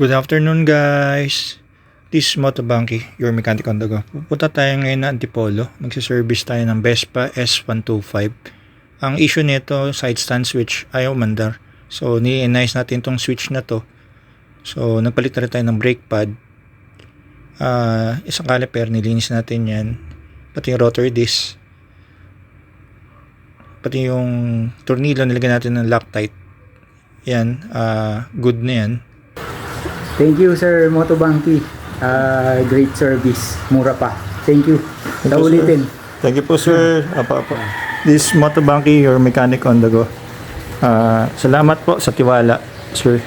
Good afternoon guys. This is Motobanki, your mechanic on the go. Pupunta tayo ngayon na Antipolo. Magsiservice tayo ng Vespa S125. Ang issue nito, side stand switch, ayaw mandar. So, ni-nice natin tong switch na to. So, nagpalit na rin tayo ng brake pad. Isang caliper, nilinis natin yan. Pati yung rotor disc. Pati yung tornilyo, nilagyan natin ng Loctite. Yan, good na yan. Thank you, Sir Motobanki. Great service. Mura pa. Thank you. Ulitin. Thank you po, sir. This is Motobanki, your mechanic on the go. Salamat po sa tiwala, sir.